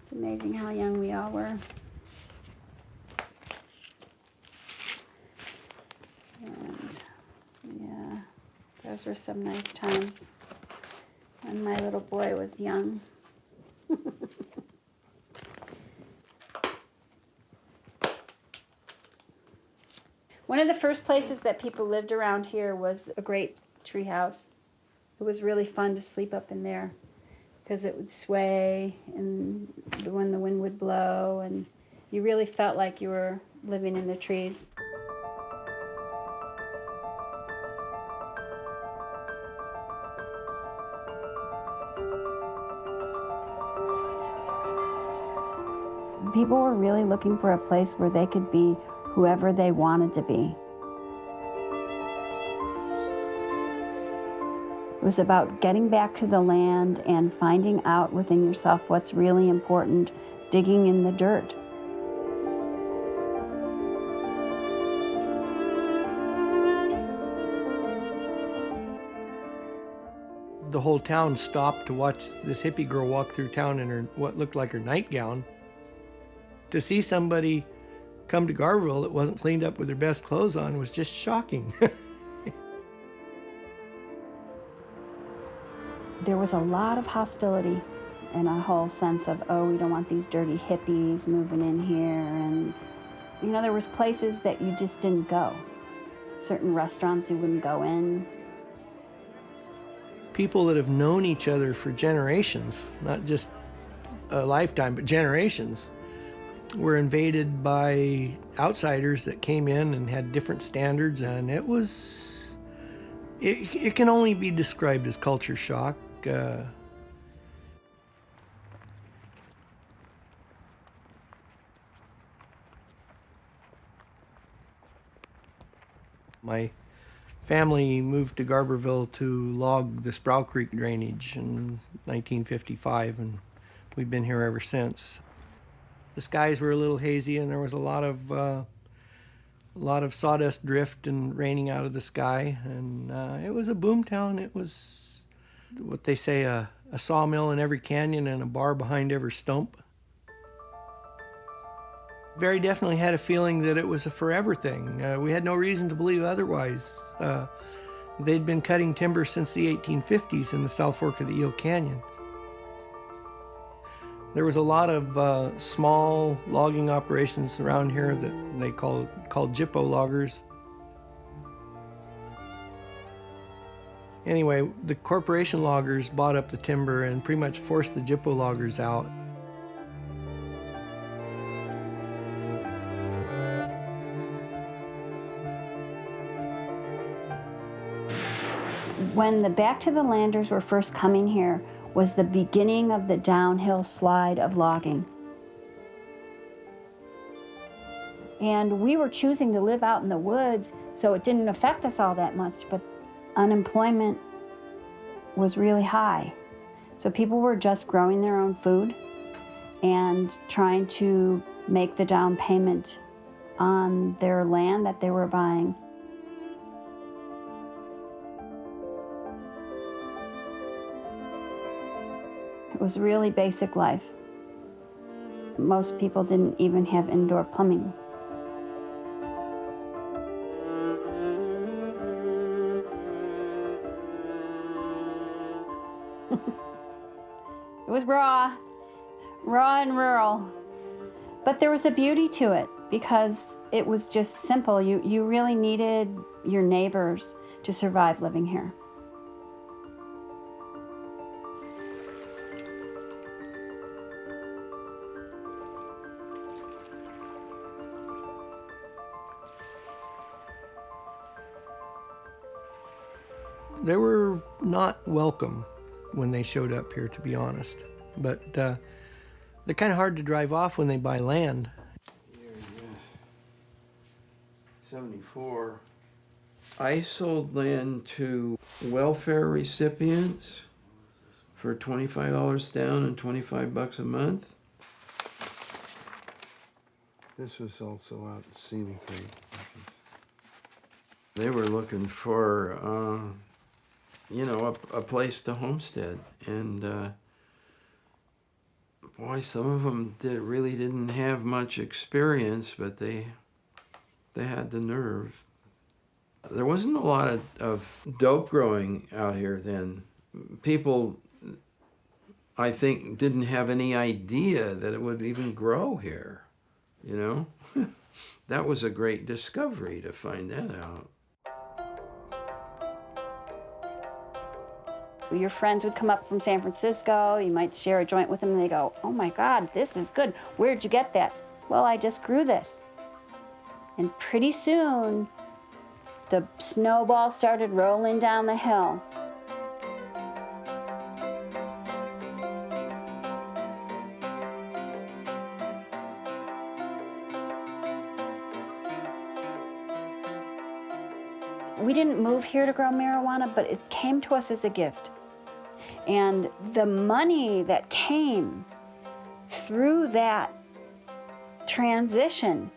It's amazing how young we all were. And yeah, those were some nice times when my little boy was young. One of the first places that people lived around here was a great tree house. It was really fun to sleep up in there because it would sway and when the wind would blow, and you really felt like you were living in the trees. People were really looking for a place where they could be whoever they wanted to be. It was about getting back to the land and finding out within yourself what's really important, digging in the dirt. The whole town stopped to watch this hippie girl walk through town in her what looked like her nightgown. To see somebody come to Garberville that wasn't cleaned up with their best clothes on was just shocking. There was a lot of hostility and a whole sense of, oh, we don't want these dirty hippies moving in here. And, you know, there was places that you just didn't go. Certain restaurants you wouldn't go in. People that have known each other for generations, not just a lifetime, but generations, were invaded by outsiders that came in and had different standards, and it can only be described as culture shock. My family moved to Garberville to log the Sproul Creek drainage in 1955, and we've been here ever since. The skies were a little hazy, and there was a lot of sawdust drift and raining out of the sky, and it was a boom town. It was what they say, a sawmill in every canyon and a bar behind every stump. Very definitely had a feeling that it was a forever thing. We had no reason to believe otherwise. They'd been cutting timber since the 1850s in the South Fork of the Eel Canyon. There was a lot of small logging operations around here that they called Jippo loggers. Anyway, the corporation loggers bought up the timber and pretty much forced the Jippo loggers out. When the Back to the Landers were first coming here was the beginning of the downhill slide of logging. And we were choosing to live out in the woods, so it didn't affect us all that much, but unemployment was really high. So people were just growing their own food and trying to make the down payment on their land that they were buying. It was really basic life. Most people didn't even have indoor plumbing. It was raw and rural. But there was a beauty to it because it was just simple. You really needed your neighbors to survive living here. They were not welcome when they showed up here, to be honest. But they're kind of hard to drive off when they buy land. Here, yes. 74. I sold land to welfare recipients for $25 down and $25 a month. This was also out in Scenic Creek. They were looking for, a place to homestead. And boy, some of them really didn't have much experience, but they had the nerve. There wasn't a lot of dope growing out here then. People, I think, didn't have any idea that it would even grow here, you know? That was a great discovery to find that out. Your friends would come up from San Francisco, you might share a joint with them, and they go, oh my God, this is good. Where'd you get that? Well, I just grew this. And pretty soon, the snowball started rolling down the hill. We didn't move here to grow marijuana, but it came to us as a gift. And the money that came through that transition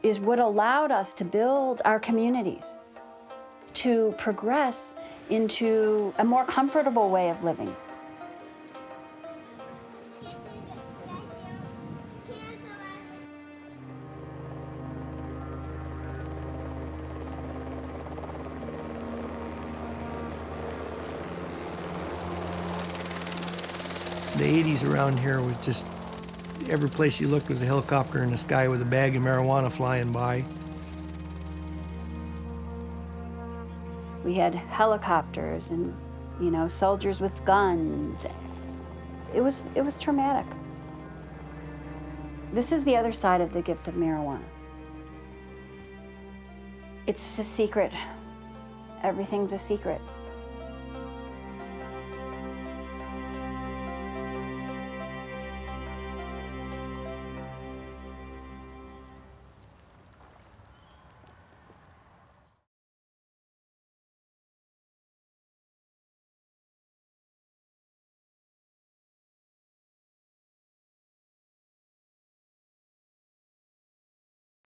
is what allowed us to build our communities, to progress into a more comfortable way of living. The 80s around here was just, every place you looked was a helicopter in the sky with a bag of marijuana flying by. We had helicopters and, soldiers with guns. It was traumatic. This is the other side of the gift of marijuana. It's a secret. Everything's a secret.